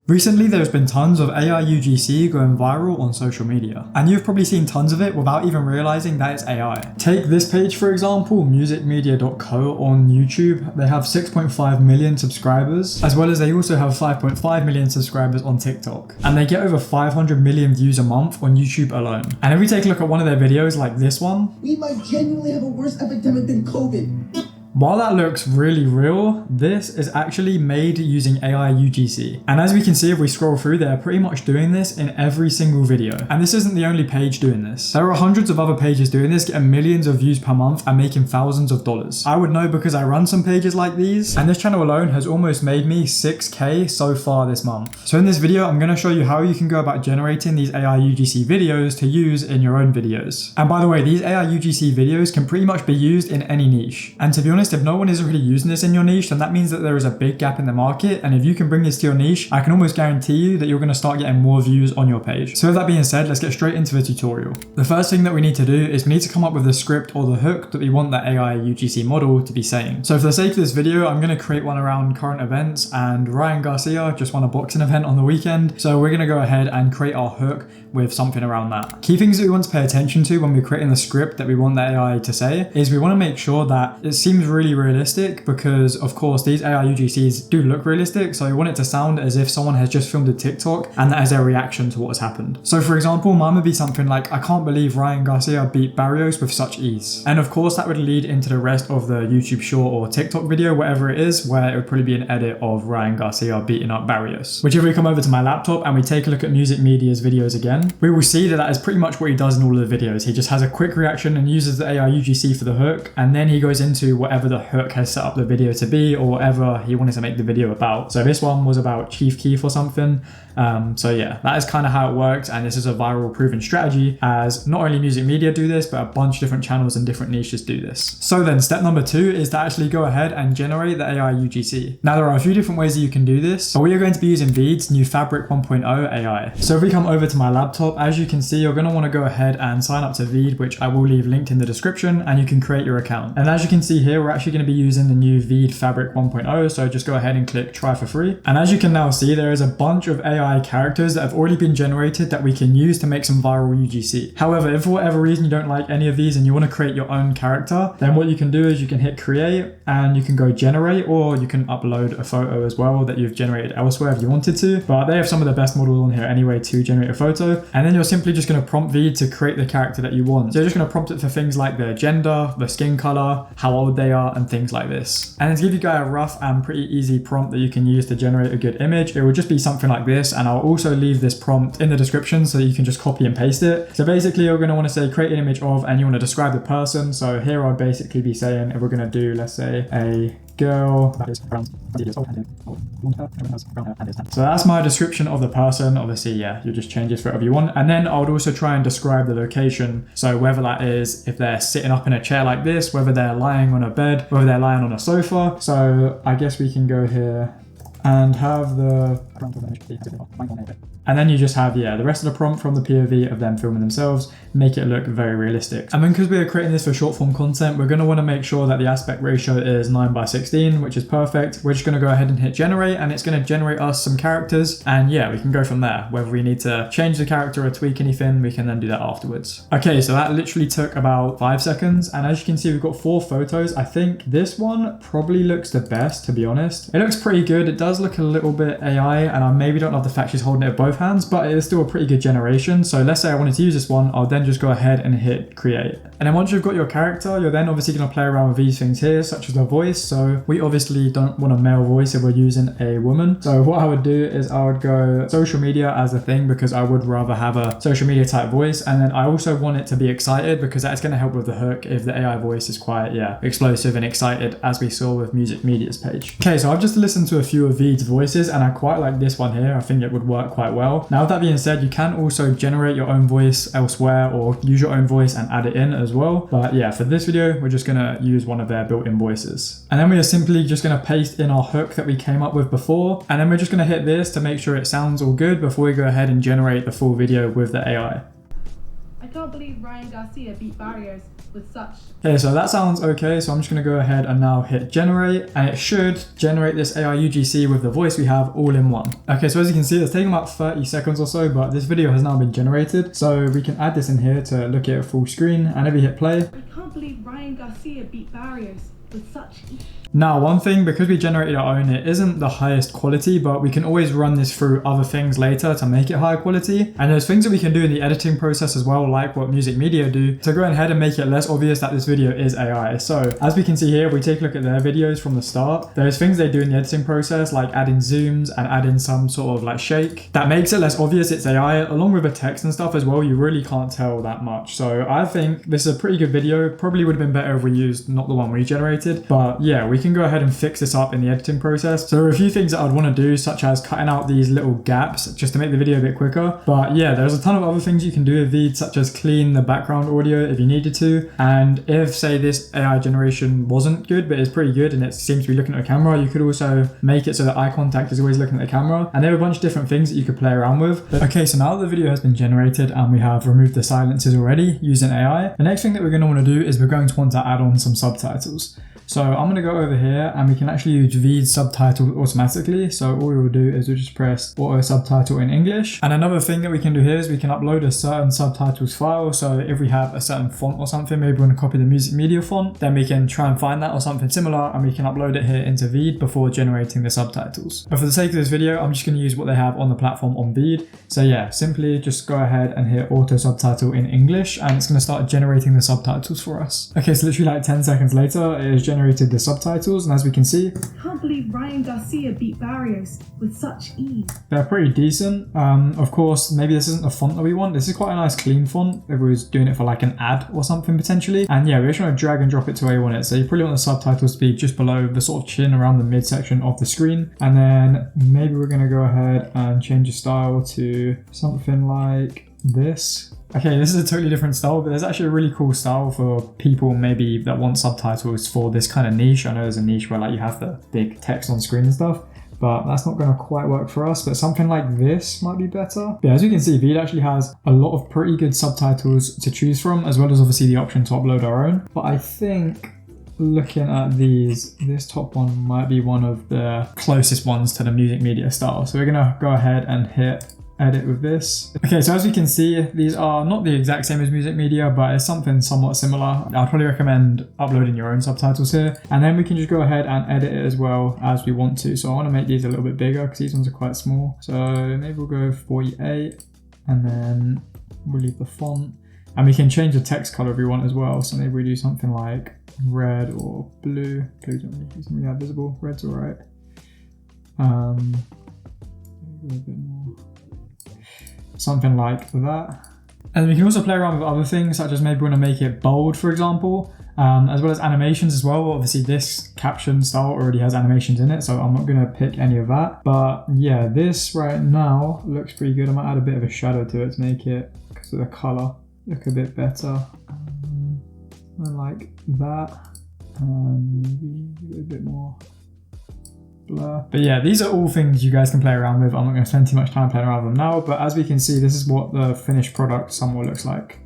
Recently, there's been tons of AI UGC going viral on social media, and you've probably seen tons of it without even realizing that it's AI. Take this page for example, musicmedia.co on YouTube. They have 6.5 million subscribers, as well as they also have 5.5 million subscribers on TikTok, and they get over 500 million views a month on YouTube alone. And if we take a look at one of their videos like this one, we might genuinely have a worse epidemic than COVID. While that looks really real, this is actually made using AI UGC. And as we can see, if we scroll through, they're pretty much doing this in every single video. And this isn't the only page doing this. There are hundreds of other pages doing this, getting millions of views per month and making thousands of dollars. I would know because I run some pages like these, and this channel alone has almost made me 6K so far this month. So in this video, I'm going to show you how you can go about generating these AI UGC videos to use in your own videos. And by the way, these AI UGC videos can pretty much be used in any niche. And to be honest, if no one is already using this in your niche, then that means that there is a big gap in the market. And if you can bring this to your niche, I can almost guarantee you that you're going to start getting more views on your page. So with that being said, let's get straight into the tutorial. The first thing that we need to do is we need to come up with the script or the hook that we want that AI UGC model to be saying. So for the sake of this video, I'm going to create one around current events, and Ryan Garcia just won a boxing event on the weekend. So we're going to go ahead and create our hook with something around that. Key things that we want to pay attention to when we're creating the script that we want the AI to say is we want to make sure that it seems really realistic, because of course these AI UGCs do look realistic. So we want it to sound as if someone has just filmed a TikTok and that is their reaction to what has happened. So for example, mine would be something like, I can't believe Ryan Garcia beat Barrios with such ease. And of course that would lead into the rest of the YouTube short or TikTok video, whatever it is, where it would probably be an edit of Ryan Garcia beating up Barrios. Which if we come over to my laptop and we take a look at Music Media's videos again, we will see that that is pretty much what he does in all of the videos. He just has a quick reaction and uses the AI UGC for the hook, and then he goes into whatever the hook has set up the video to be or whatever he wanted to make the video about. So this one was about Chief Keef or something. So yeah, that is kind of how it works, and this is a viral proven strategy, as not only Music Media do this, but a bunch of different channels and different niches do this. So then step number 2 is to actually go ahead and generate the AI UGC. Now there are a few different ways that you can do this, but we are going to be using Veed's new Fabric 1.0 AI. So if we come over to my laptop, as you can see, you're going to want to go ahead and sign up to Veed, which I will leave linked in the description, and you can create your account. And as you can see here, we're actually going to be using the new Veed Fabric 1.0, so just go ahead and click try for free. And as you can now see, there is a bunch of AI characters that have already been generated that we can use to make some viral UGC. However, if for whatever reason you don't like any of these and you want to create your own character, then what you can do is you can hit create and you can go generate, or you can upload a photo as well that you've generated elsewhere if you wanted to. But they have some of the best models on here anyway to generate a photo. And then you're simply just going to prompt Veed to create the character that you want. So you're just going to prompt it for things like their gender, the skin color, how old they are, and things like this. And to give you guys a rough and pretty easy prompt that you can use to generate a good image, it will just be something like this. And I'll also leave this prompt in the description so you can just copy and paste it. So basically you're going to want to say create an image of, and you want to describe the person. So here I'd basically be saying, if we're going to do, let's say, a girl that is around 20 years old and blonde hair, has brown hair and is tan. So that's my description of the person. Obviously, yeah, you just change this for whatever you want. And then I would also try and describe the location. So whether that is if they're sitting up in a chair like this, whether they're lying on a bed, whether they're lying on a sofa. So I guess we can go here and have the and then you just have, yeah, the rest of the prompt from the POV of them filming themselves, make it look very realistic. And then because we're creating this for short form content, we're going to want to make sure that the aspect ratio is 9:16, which is perfect. We're just going to go ahead and hit generate, and it's going to generate us some characters. And yeah, we can go from there. Whether we need to change the character or tweak anything, we can then do that afterwards. Okay, so that literally took about 5 seconds. And as you can see, we've got 4 photos. I think this one probably looks the best, to be honest. It looks pretty good. It does look a little bit AI, and I maybe don't love the fact she's holding it with both hands, but it is still a pretty good generation. So let's say I wanted to use this one, I'll then just go ahead and hit create. And then once you've got your character, you're then obviously going to play around with these things here, such as the voice. So we obviously don't want a male voice if we're using a woman. So what I would do is I would go social media as a thing, because I would rather have a social media type voice. And then I also want it to be excited, because that's going to help with the hook if the AI voice is quite, yeah, explosive and excited, as we saw with Music Media's page. Okay, so I've just listened to a few of Veed's voices, and I quite like this one here. I think it would work quite well. Now with that being said, you can also generate your own voice elsewhere or use your own voice and add it in as well. But yeah, for this video, we're just going to use one of their built-in voices. And then we are simply just going to paste in our hook that we came up with before. And then we're just going to hit this to make sure it sounds all good before we go ahead and generate the full video with the AI. I can't believe Ryan Garcia beat barriers with such. Okay, so that sounds okay. So I'm just going to go ahead and now hit generate, and it should generate this AI UGC with the voice we have all in one. Okay, so as you can see, it's taking about 30 seconds or so, but this video has now been generated. So we can add this in here to look at it full screen, and if we hit play. I can't believe Ryan Garcia beat barriers with such ease. Now, one thing, because we generated our own, it isn't the highest quality, but we can always run this through other things later to make it higher quality. And there's things that we can do in the editing process as well, like what Music Media do, to go ahead and make it less obvious that this video is AI. So as we can see here, if we take a look at their videos from the start, there's things they do in the editing process, like adding zooms and adding some sort of like shake, that makes it less obvious it's AI, along with the text and stuff as well. You really can't tell that much. So I think this is a pretty good video. Probably would have been better if we used not the one we generated, but yeah, we can go ahead and fix this up in the editing process. So there are a few things that I'd want to do, such as cutting out these little gaps just to make the video a bit quicker. But yeah, there's a ton of other things you can do with Veed, such as clean the background audio if you needed to. And if, say, this AI generation wasn't good, but it's pretty good and it seems to be looking at a camera, you could also make it so that eye contact is always looking at the camera. And there are a bunch of different things that you could play around with. But okay, so now that the video has been generated and we have removed the silences already using AI, the next thing that we're going to want to do is we're going to want to add on some subtitles. So I'm going to go over here and we can actually use Veed subtitle automatically. So all we will do is we'll just press auto subtitle in English. And another thing that we can do here is we can upload a certain subtitles file. So if we have a certain font or something, maybe we want to copy the Music Media font, then we can try and find that or something similar and we can upload it here into Veed before generating the subtitles. But for the sake of this video, I'm just going to use what they have on the platform on Veed. So yeah, simply just go ahead and hit auto subtitle in English and it's going to start generating the subtitles for us. Okay, so literally like 10 seconds later, it is generated the subtitles, and as we can see, I can't believe Ryan Garcia beat barriers with such ease. They're pretty decent. Of course, maybe this isn't the font that we want. This is quite a nice clean font if we was doing it for like an ad or something potentially. And yeah, we're just going to drag and drop it to where you want it. So you probably want the subtitles to be just below the sort of chin around the midsection of the screen. And then maybe we're going to go ahead and change the style to something like this. Okay, this is a totally different style, but there's actually a really cool style for people maybe that want subtitles for this kind of niche. I know there's a niche where like you have the big text on screen and stuff, but that's not going to quite work for us. But something like this might be better. But yeah, as you can see, Veed actually has a lot of pretty good subtitles to choose from, as well as obviously the option to upload our own. But I think looking at these, this top one might be one of the closest ones to the Music Media style. So we're going to go ahead and hit edit with this. Okay, so as we can see, these are not the exact same as Music Media, but it's something somewhat similar. I'd probably recommend uploading your own subtitles here, and then we can just go ahead and edit it as well as we want to. So I want to make these a little bit bigger because these ones are quite small. So maybe we'll go 48 and then we'll leave the font, and we can change the text color if we want as well. So maybe we do something like red or blue. Blue don't really have visible. Red's all right. Maybe a bit more. Something like that. And we can also play around with other things, such as maybe we want to make it bold, for example, as well as animations as well. Obviously this caption style already has animations in it, so I'm not going to pick any of that. But yeah, this right now looks pretty good. I might add a bit of a shadow to it to make it, because of the color, look a bit better. I like that, and maybe a bit more blur. But yeah, these are all things you guys can play around with. I'm not going to spend too much time playing around with them now, but as we can see, this is what the finished product somewhat looks like.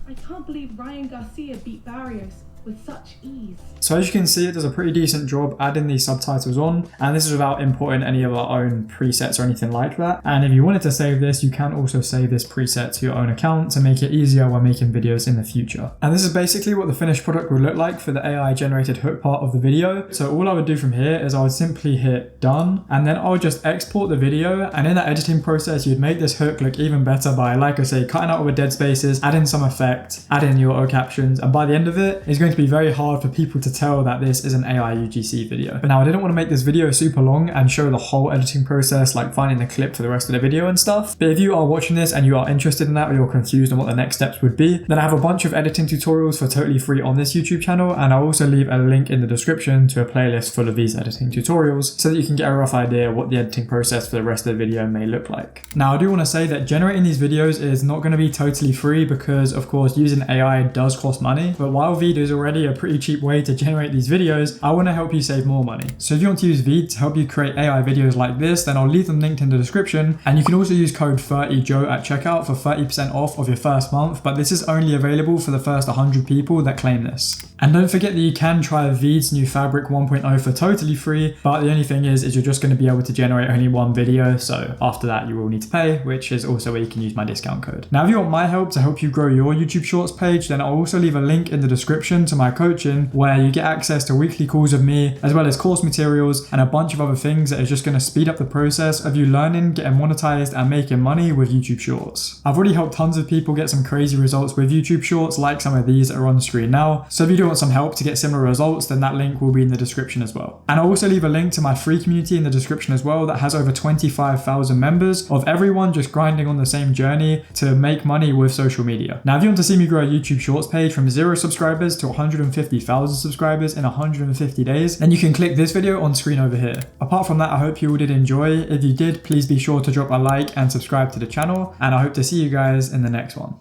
I can't believe Ryan Garcia beat barriers with such ease. So as you can see, it does a pretty decent job adding these subtitles on, and this is without importing any of our own presets or anything like that. And if you wanted to save this, you can also save this preset to your own account to make it easier when making videos in the future. And this is basically what the finished product would look like for the AI generated hook part of the video. So all I would do from here is I would simply hit done, and then I would just export the video, and in that editing process, you'd make this hook look even better by, like I say, cutting out all the dead spaces, adding some effect, adding your auto captions, and by the end of it, it's going to be very hard for people to tell that this is an AI UGC video. But now I didn't want to make this video super long and show the whole editing process, like finding the clip for the rest of the video and stuff. But if you are watching this and you are interested in that, or you're confused on what the next steps would be, then I have a bunch of editing tutorials for totally free on this YouTube channel, and I'll also leave a link in the description to a playlist full of these editing tutorials so that you can get a rough idea what the editing process for the rest of the video may look like. Now I do want to say that generating these videos is not going to be totally free, because of course using AI does cost money, but while Veed is already already a pretty cheap way to generate these videos, I want to help you save more money. So if you want to use Veed to help you create AI videos like this, then I'll leave them linked in the description. And you can also use code 30joe at checkout for 30% off of your first month, but this is only available for the first 100 people that claim this. And don't forget that you can try Veed's new Fabric 1.0 for totally free, but the only thing is you're just going to be able to generate only one video, so after that you will need to pay, which is also where you can use my discount code. Now if you want my help to help you grow your YouTube Shorts page, then I'll also leave a link in the description to my coaching where you get access to weekly calls with me, as well as course materials and a bunch of other things that is just going to speed up the process of you learning, getting monetized and making money with YouTube Shorts. I've already helped tons of people get some crazy results with YouTube Shorts, like some of these that are on the screen now. So if you do want some help to get similar results, then that link will be in the description as well. And I'll also leave a link to my free community in the description as well that has over 25,000 members of everyone just grinding on the same journey to make money with social media. Now if you want to see me grow a YouTube Shorts page from 0 subscribers to 150,000 subscribers in 150 days, then you can click this video on screen over here. Apart from that, I hope you all did enjoy. If you did, please be sure to drop a like and subscribe to the channel, and I hope to see you guys in the next one.